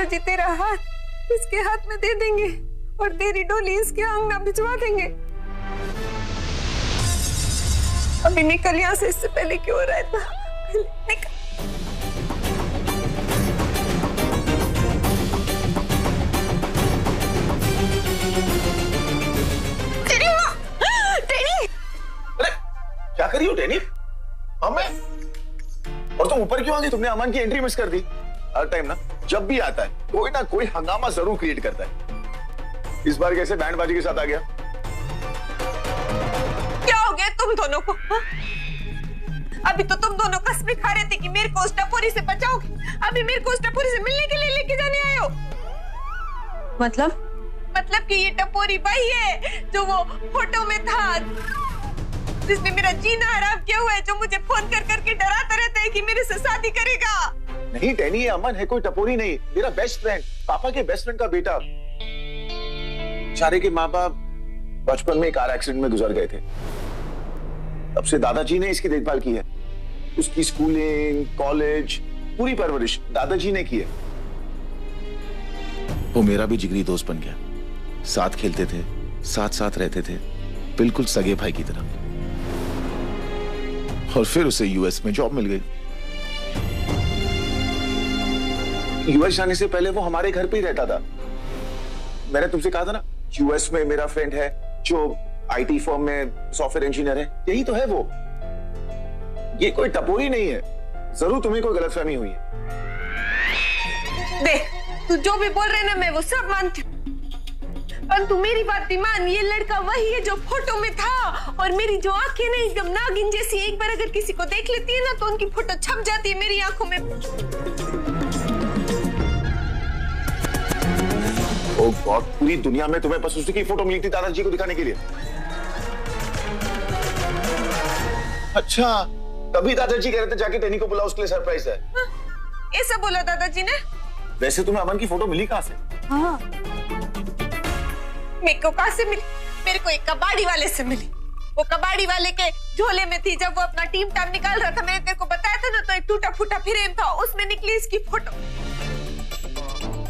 जी तेरा हाथ इसके हाथ में दे देंगे और तेरी डोली इसके आंगन भिजवा देंगे। अभी निकल यहाँ से, इससे पहले क्यों हो रहा है इतना? निकल। क्या करी हो टेनी? हमें? और तुम ऊपर क्यों आ गई? तुमने अमन की एंट्री मिस कर दी। हर टाइम ना जब भी आता है कोई ना कोई हंगामा जरूर क्रिएट करता है। इस बार कैसे बैंड बाजी के साथ आ गया? क्या हो गया तुम दोनों को? हा? अभी तो तुम दोनों कसमें खा रहे थे कि मेरे को उस टपोरी से बचाओगे, अभी मेरे को उस टपोरी से मिलने के लिए लेके जाने आए हो। मतलब कि ये टपोरी वही है जो वो फोटो में था, जिसने मेरा जीना हराम किया हुआ है, जो मुझे फोन कर करके डराता रहता है कि मेरे से शादी करेगा। नहीं टेनी, ये अमन है, कोई टपोरी नहीं। मेरा बेस्ट फ्रेंड, पापा के बेस्ट फ्रेंड का बेटा। चारे के माँ बाप बचपन में कार एक्सीडेंट में गुजर गए थे। तब से दादाजी ने इसकी देखभाल की है। उसकी स्कूलिंग, कॉलेज, पूरी परवरिश दादाजी ने की है। वो मेरा भी जिगरी दोस्त बन गया। साथ खेलते थे, साथ साथ रहते थे, बिल्कुल सगे भाई की तरह। और फिर उसे यूएस में जॉब मिल गई। यूएस जाने से पहले वो हमारे घर पे ही रहता था। मैंने तुमसे कहा था ना, यूएस में मेरा फ्रेंड है जो आईटी फर्म में सॉफ्टवेयर इंजीनियर है। यही तो है वो। ये कोई टपोरी नहीं है। जरूर तुम्हें कोई गलतफहमी हुई है। देख, तू जो भी बोल रहे ना मैं वो सब मानती हूँ, पर तू मेरी बात भी मान। ये लड़का वही है जो फोटो में था, और मेरी जो आंखें ना एकदम नागिन जैसी, एक बार अगर किसी को देख लेती है ना तो उनकी फोटो छप जाती है मेरी आंखों में। ओ गॉड, पूरी दुनिया में तुम्हें बस उसी की फोटो मिली थी दादाजी को दिखाने के लिए? अच्छा, तभी दादाजी कह रहे थे जाके टेनी को बुलाओ, उसके लिए सरप्राइज है। हाँ, ऐसा बोला दादाजी ने। वैसे तुम्हें अमन की फोटो मिली कहाँ से? हाँ, मेरे को कहाँ से मिली? मेरे को एक कबाड़ी वाले से मिली। वो कबाड़ी वाले के झोले में थी। जब वो अपना टीम टाइम निकाल रहा था, मैंने तेरे को बताया था ना, तो एक टूटा फूटा फ्रेम था, उसमें निकली इसकी फोटो।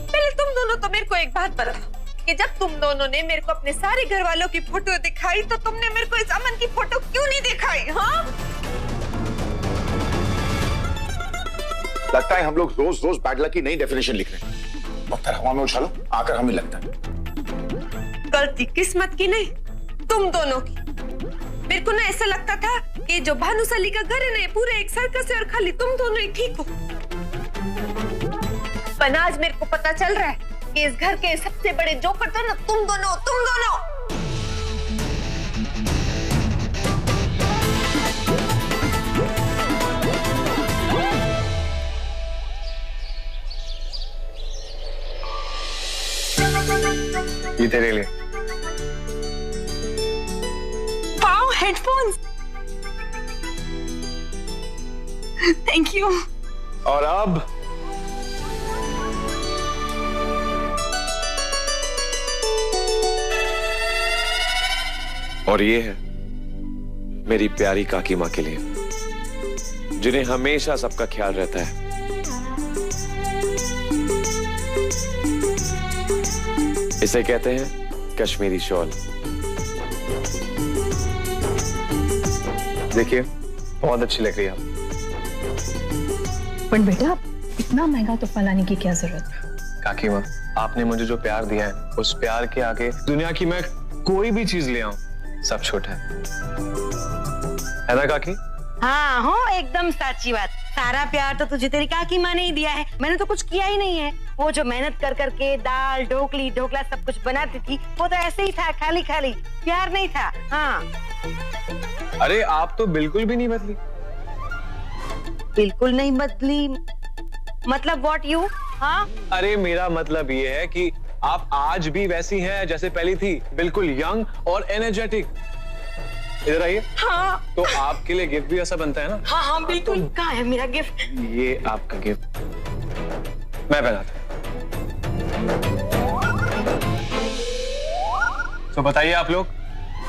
पहले तुम दोनों तो मेरे को एक बात बताओ कि जब तुम दोनों ने मेरे को अपने सारे घर वालों की फोटो दिखाई, तो तुमने मेरे को इस अमन की फोटो क्यों नहीं दिखाई? हाँ, लगता है हम लोग रोज रोज बैड लक की नई डेफिनेशन लिख रहे हैं। पत्थर हवा में उछालो, आकर हमें लगता है। गलती किस्मत की नहीं, तुम दोनों की। मेरे को ना ऐसा लगता था कि जो भानुशाली का घर है ना, पूरे एक सर्कस है और खाली तुम दोनों ही ठीक हो। पर आज मेरे को पता चल रहा है कि इस घर के सबसे बड़े जोकर तो ना तुम दोनों, तुम दोनों। ये तेरे लिए। Wow, headphones. Thank you. और अब और ये है मेरी प्यारी काकी माँ के लिए, जिन्हें हमेशा सबका ख्याल रहता है। इसे कहते हैं कश्मीरी शॉल। देखिए, बहुत अच्छी लग रही है आप। पर बेटा, इतना महंगा तोहफा लाने की क्या जरूरत है? काकी माँ, आपने मुझे जो प्यार दिया है, उस प्यार के आगे दुनिया की मैं कोई भी चीज ले आऊं, सब छोटा है ना काकी? हाँ हो, एकदम सच्ची बात। सारा प्यार तो तुझे तेरी काकी माँ ने ही दिया है। मैंने तो कुछ किया ही नहीं है। वो जो मेहनत कर करके दाल, ढोकली, ढोकला सब कुछ बनाती थी, वो तो ऐसे ही था, खाली खाली, प्यार नहीं था। हाँ, अरे आप तो बिल्कुल भी नहीं बदली। बिल्कुल नहीं बदली मतलब व्हाट यू? हाँ, अरे मेरा मतलब ये है कि आप आज भी वैसी हैं जैसे पहली थी, बिल्कुल यंग और एनर्जेटिक। इधर आइए। हाँ, तो आपके लिए गिफ्ट भी ऐसा बनता है ना? हाँ हाँ बिल्कुल। कहाँ है मेरा गिफ्ट? ये आपका गिफ्ट मैं पहनाता। तो बताइए आप लोग।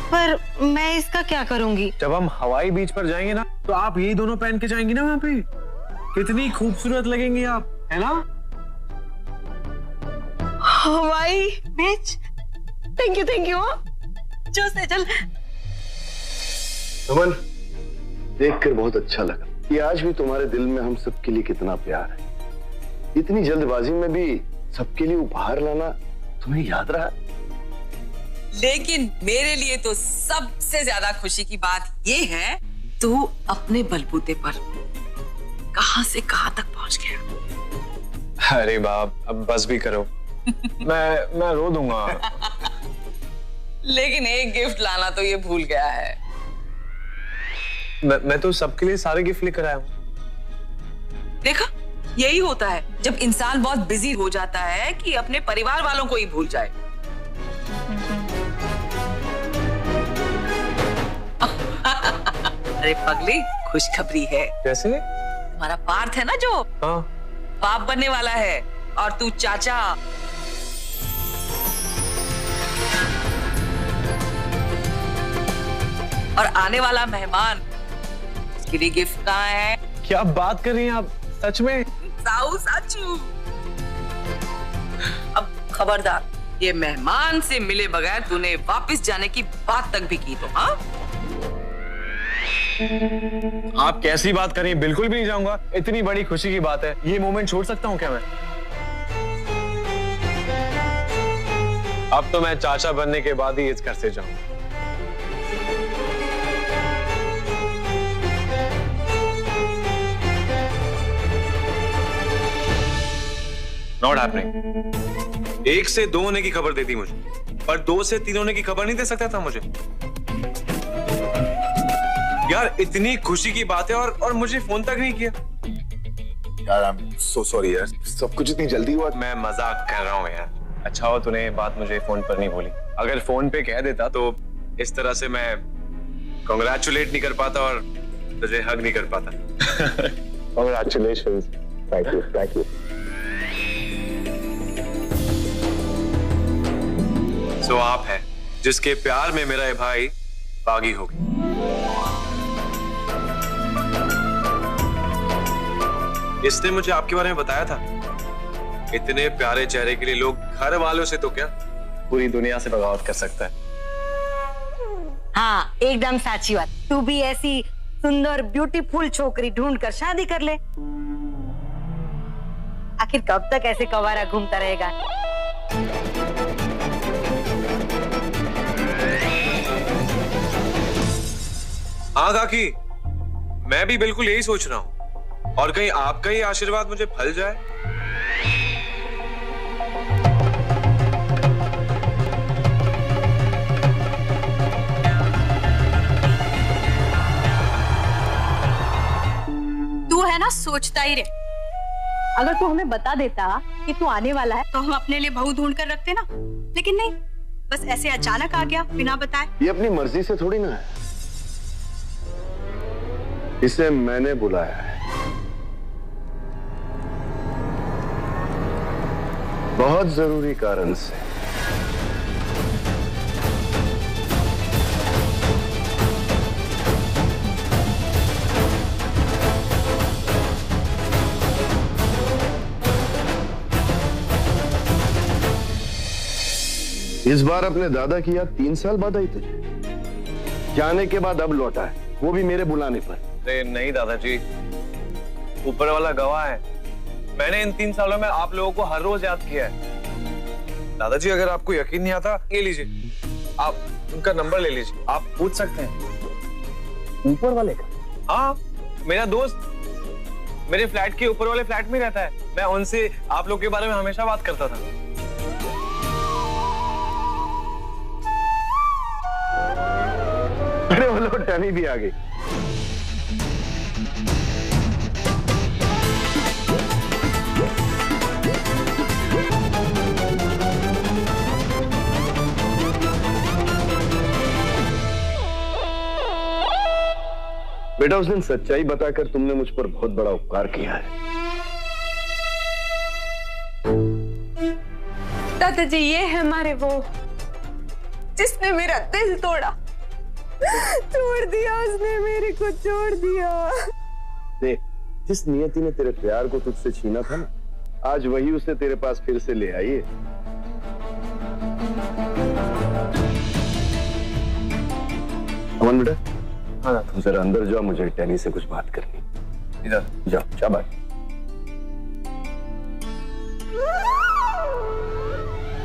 पर मैं इसका क्या करूंगी? जब हम हवाई बीच पर जाएंगे ना, तो आप यही दोनों पहन के जाएंगी ना वहां पे। कितनी खूबसूरत लगेंगी आप, है ना? हवाई बीच। Thank you. जो से चल। अमन, देखकर बहुत अच्छा लगा कि आज भी तुम्हारे दिल में हम सबके लिए कितना प्यार है। इतनी जल्दबाजी में भी सबके लिए उपहार लाना तुम्हें याद रहा। लेकिन मेरे लिए तो सबसे ज्यादा खुशी की बात ये है, तू अपने बलबूते पर कहां से कहां तक पहुंच गया। अरे बाप, अब बस भी करो। मैं रो दूंगा। लेकिन एक गिफ्ट लाना तो ये भूल गया है। मैं तो सबके लिए सारे गिफ्ट लेकर आया हूँ। देखा, यही होता है जब इंसान बहुत बिजी हो जाता है कि अपने परिवार वालों को ही भूल जाए। अरे पगली, खुशखबरी है। कैसे? तुम्हारा पार्थ है ना जो हाँ। बाप बनने वाला है और तू चाचा। और आने वाला मेहमान, उसके लिए गिफ्ट कहाँ है? क्या बात कर रही हैं आप? सच में? साऊ साचू। अब खबरदार, ये मेहमान से मिले बगैर तूने वापस जाने की बात तक भी की तो हाँ? आप कैसी बात कर रही हैं? बिल्कुल भी नहीं जाऊंगा। इतनी बड़ी खुशी की बात है, ये मोमेंट छोड़ सकता हूँ क्या मैं? अब तो मैं चाचा बनने के बाद ही इस घर से जाऊंगा। Not happening. 1 से 2 होने की खबर दे दी मुझे, पर 2 से 3 होने की खबर नहीं दे सकता था मुझे। यार इतनी खुशी की बात है और मुझे फोन तक नहीं किया। यार आई एम सो सॉरी यार, सब कुछ इतनी जल्दी हुआ। मैं मजाक कर रहा हूँ यार। अच्छा हो तूने बात मुझे फोन पर नहीं बोली। अगर फोन पे कह देता तो इस तरह से मैं कांग्रेचुलेट नहीं कर पाता और तुझे हग नहीं कर पाता। Congratulations. Thank you. सो आप है जिसके प्यार में मेरा ये भाई बागी हो गया। इसने मुझे आपके बारे में बताया था। इतने प्यारे चेहरे के लिए लोग घर वालों से तो क्या पूरी दुनिया से बगावत कर सकता है। हाँ, एकदम साची बात। तू भी ऐसी सुंदर ब्यूटीफुल छोकरी ढूंढ कर शादी कर ले। आखिर कब तक ऐसे कवारा घूमता रहेगा? हाँ काकी, मैं भी बिल्कुल यही सोच रहा हूँ। और कहीं आपका ही आशीर्वाद मुझे फल जाए। तू है ना, सोचता ही रहे। अगर तू हमें बता देता कि तू आने वाला है तो हम अपने लिए बहू ढूंढ कर रखते ना, लेकिन नहीं, बस ऐसे अचानक आ गया बिना बताए। ये अपनी मर्जी से थोड़ी ना है, इसे मैंने बुलाया है। बहुत जरूरी कारण से। इस बार अपने दादा की याद 3 साल बाद आई तुझे। जाने के बाद अब लौटा है, वो भी मेरे बुलाने पर। अरे नहीं दादाजी, ऊपर वाला गवाह है। मैंने इन 3 सालों में आप लोगों को हर रोज याद किया है। दादाजी अगर आपको यकीन नहीं आता, ये लीजिए, आप उनका नंबर ले लीजिए, आप पूछ सकते हैं। ऊपर वाले का? हाँ, मेरा दोस्त मेरे फ्लैट के ऊपर वाले फ्लैट में रहता है। मैं उनसे आप लोग के बारे में हमेशा बात करता था। अरे वो लोग टनी भी आ गई। बेटा, उस दिन सच्चाई बताकर तुमने मुझ पर बहुत बड़ा उपकार किया है। दादाजी, ये है हमारे वो जिसने मेरा दिल तोड़ा। छोड़ दिया उसने, मेरे को छोड़ दिया। देख, जिस नियति ने तेरे प्यार को तुझसे छीना था ना, आज वही उसे तेरे पास फिर से ले आई है। अमन बेटा, हाँ तुम जरा अंदर जाओ, मुझे टैनी से कुछ बात करनी। इधर जाओ, शाबाश।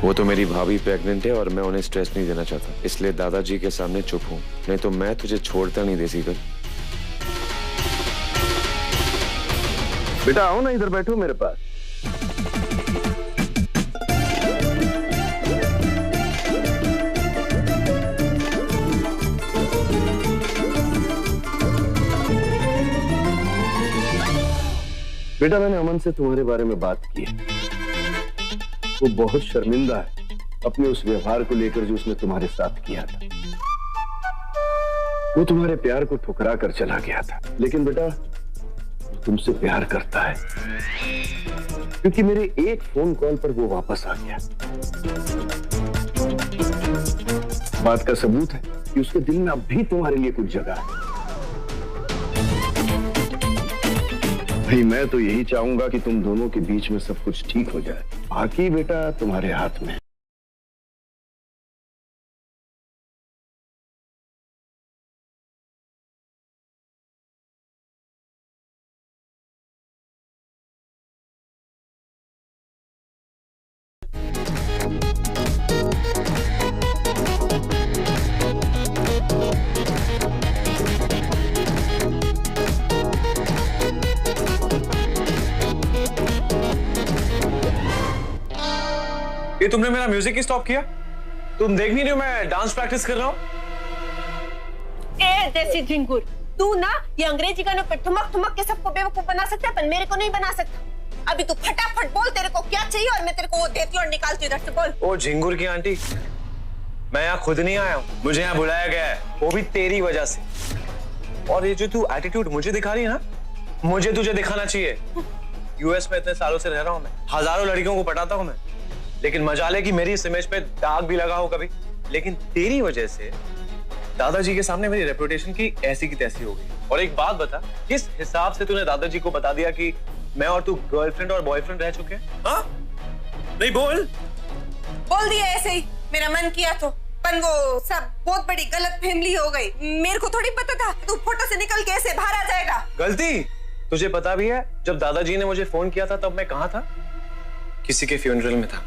वो तो मेरी भाभी प्रेग्नेंट है और मैं उन्हें स्ट्रेस नहीं देना चाहता, इसलिए दादाजी के सामने चुप हूं, नहीं तो मैं तुझे छोड़ता नहीं देसी गर्ल। बेटा आओ ना, इधर बैठो मेरे पास। बेटा मैंने अमन से तुम्हारे बारे में बात की है। वो बहुत शर्मिंदा है अपने उस व्यवहार को लेकर जो उसने तुम्हारे साथ किया था। वो तुम्हारे प्यार को ठुकरा कर चला गया था, लेकिन बेटा तुमसे प्यार करता है, क्योंकि मेरे एक फोन कॉल पर वो वापस आ गया। बात का सबूत है कि उसके दिल में अब भी तुम्हारे लिए कुछ जगह है। भाई मैं तो यही चाहूंगा कि तुम दोनों के बीच में सब कुछ ठीक हो जाए, बाकी बेटा तुम्हारे हाथ में। ये तुमने मेरा म्यूजिक ही स्टॉप किया? तुम देख नहीं रहे हो मैं डांस प्रैक्टिस कर रहा हूँ? ए देसी झिंगुर, तू ना ये अंग्रेजी गानों पे ठुमक ठुमक के सबको बेवकूफ बना सकता है, पर मेरे को नहीं बना सकता। अभी तू फटाफट बोल तेरे को क्या चाहिए और मैं तेरे को वो देती हूँ और निकालती हूँ इधर से। बोल। ओ झिंगुर की आंटी, मैं यहाँ खुद नहीं आया हूँ, मुझे यहाँ बुलाया गया है, वो भी तेरी वजह से। और ये जो तू एटीट्यूड मुझे दिखा रही है ना, मुझे तुझे दिखाना चाहिए। यूएस में इतने सालों से रह रहा हूँ मैं, हजारों लड़कियों को पटाता हूँ मैं, लेकिन मजाल है कि मेरी इस इमेज पे दाग भी लगा हो कभी। लेकिन तेरी वजह से दादाजी के सामने मेरी रेपुटेशन की ऐसी की तैसी हो गई। और एक बात बता, किस हिसाब से तूने दादाजी को बता दिया कि मैं और तू गर्लफ्रेंड और बॉयफ्रेंड रह चुके हैं? हाँ? नहीं बोल दिया ऐसे ही, मेरा मन किया तो, पर वो सब बहुत बड़ी गलत फहमी हो गई। मेरे को थोड़ी पता था तू फोटो से निकल के ऐसे बाहर आ जाएगा। गलती तुझे पता भी है, जब दादाजी ने मुझे फोन किया था तब मैं कहाँ था? किसी के फ्यूनरल में था,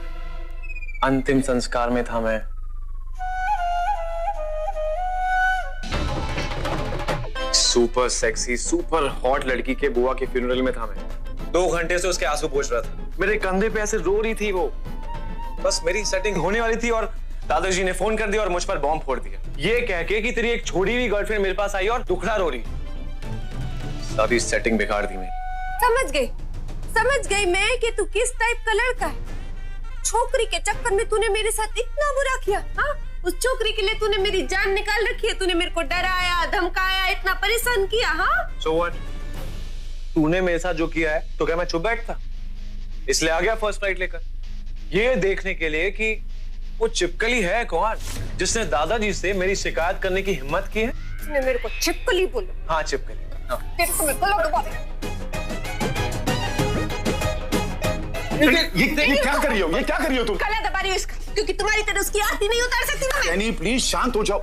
अंतिम संस्कार में था मैं। सुपर सेक्सी सुपर हॉट लड़की के बुआ के फ्यूनरल में था मैं। 2 घंटे से उसके आंसू पोंछ रहा था, मेरे कंधे पे ऐसे रो रही थी वो। बस मेरी सेटिंग होने वाली थी और दादाजी ने फोन कर दिया और मुझ पर बॉम्ब फोड़ दिया, ये कह के कि तेरी एक छोड़ी हुई गर्लफ्रेंड मेरे पास आई और दुखड़ा रो रही। सारी सेटिंग बिगाड़ दी मैं। समझ गई मैं कि तू किस टाइप का लड़का है। छोकरी के चक्कर में तूने मेरे साथ इतना बुरा किया। हाँ, उस छोकरी के लिए तूने मेरी जान निकाल रखी है, तूने मेरे को डराया धमकाया, इतना परेशान किया। हाँ, So what? तूने मेरे साथ जो किया है तो क्या मैं चुप बैठता? इसलिए आ गया फर्स्ट फ्लाइट लेकर, ये देखने के लिए कि वो चिपकली है कौन जिसने दादाजी से मेरी शिकायत करने की हिम्मत की है। तूने मेरे को चिपकली बोला? हाँ चिपकली। हाँ। तेरे को मैं गला दबा दूं। ये क्या कर रही हो? ये क्या कर रही हो तुम? गला दबा रही हूँ इसका, क्योंकि तुम्हारी तरह उसकी आरती नहीं उतार सकती ना मैं। टैनी प्लीज शांत हो जाओ,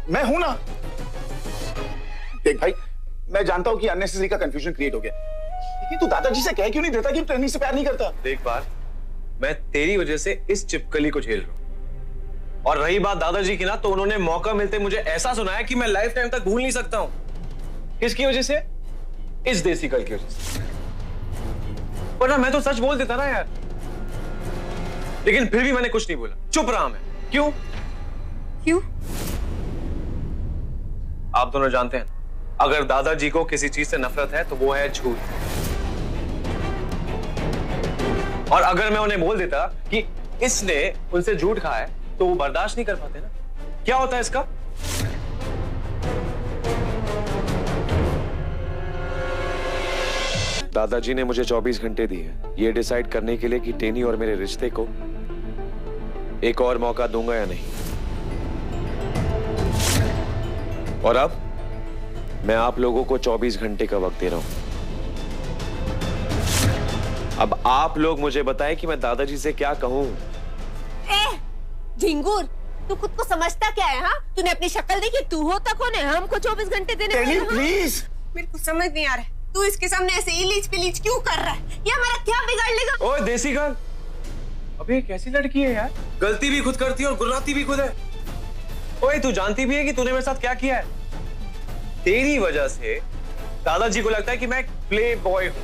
मैं हूं ना। देख भाई, मैं जानता हूं कि अननेसेसरी का कंफ्यूजन क्रिएट हो गया, लेकिन तू दादाजी से कह क्यों नहीं देता कि टैनी से प्यार नहीं करता? देख बार, मैं तेरी वजह से इस चिपकली को झेल रहा हूं, और रही बात दादाजी की ना, तो उन्होंने मौका मिलते मुझे ऐसा सुनाया कि मैं लाइफ टाइम तक भूल नहीं सकता हूं। किसकी वजह से? इस देसी कल की वजह से। वरना मैं तो सच बोल देता ना यार, लेकिन फिर भी मैंने कुछ नहीं बोला, चुप रहा मैं। क्यों? आप दोनों जानते हैं, अगर दादाजी को किसी चीज से नफरत है तो वो है झूठ। और अगर मैं उन्हें बोल देता कि इसने उनसे झूठ खाया है तो वो बर्दाश्त नहीं कर पाते ना। क्या होता है इसका? दादाजी ने मुझे 24 घंटे दिए ये डिसाइड करने के लिए कि टेनी और मेरे रिश्ते को एक और मौका दूंगा या नहीं। और अब मैं आप लोगों को 24 घंटे का वक्त दे रहा हूं। अब आप लोग मुझे बताएं कि मैं दादाजी से क्या कहूं। झिंगुर, तू खुद को समझता क्या है? हाँ, तूने अपनी शक्ल देखी? तू होता कौन है हमको 24 घंटे देने वाला? हाँ? प्लीज। मेरे को समझ नहीं आ रहा है, तू इसके सामने ऐसे इलीच पिलीच क्यों कर रहा है? ये हमारा क्या बिगाड़ लेगा? ओए देसी गाल, अबे ये कैसी लड़की है यार, गलती भी खुद करती है और गुर्राती भी खुद है। ओए तू जानती भी है कि तूने मेरे साथ क्या किया है? तेरी वजह से दादाजी को लगता है कि मैं एक प्ले बॉय हूं।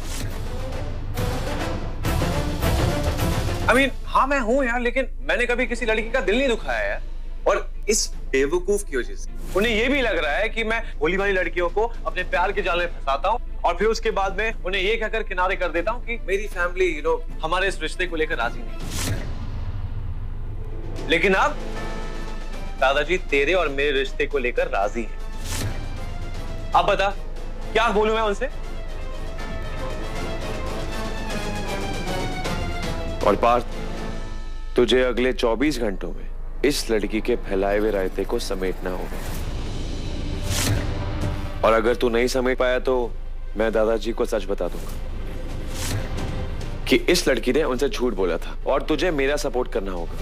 I mean, हाँ मैं हूं यार, लेकिन मैंने कभी किसी लड़की का दिल नहीं दुखाया यार। और इस बेवकूफ की वजह से उन्हें ये भी लग रहा है कि मैं भोली भाली लड़कियों को अपने प्यार के जाल में फंसाता हूँ और फिर उसके बाद में उन्हें ये कहकर किनारे कर देता हूँ कि मेरी फैमिली हमारे इस रिश्ते को लेकर राजी नहीं। लेकिन अब दादाजी तेरे और मेरे रिश्ते को लेकर राजी हैं। अब बता क्या बोलूं मैं उनसे? और पार्थ, तुझे अगले 24 घंटों में इस लड़की के फैलाए हुए रायते को समेटना होगा। और अगर तू नहीं समेट पाया तो मैं दादाजी को सच बता दूंगा कि इस लड़की ने उनसे झूठ बोला था और तुझे मेरा सपोर्ट करना होगा,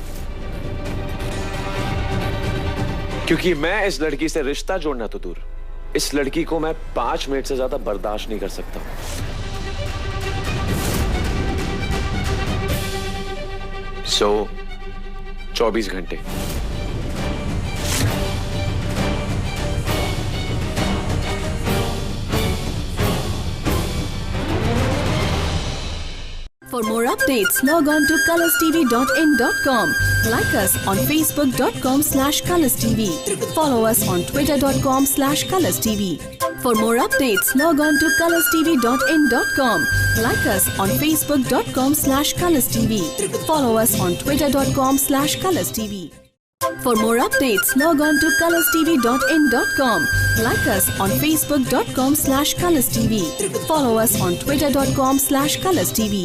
क्योंकि मैं इस लड़की से रिश्ता जोड़ना तो दूर, इस लड़की को मैं 5 मिनट से ज्यादा बर्दाश्त नहीं कर सकता। 24 घंटे। For more updates, log on to colorstv.in.com. Like us on facebook.com/colorstv. Follow us on twitter.com/colorstv. For more updates, log on to colorstv.in.com. Like us on facebook.com/colorstv. Follow us on twitter.com/colorstv. For more updates, log on to colorstv.in.com. Like us on facebook.com/colorstv. Follow us on twitter.com/colorstv.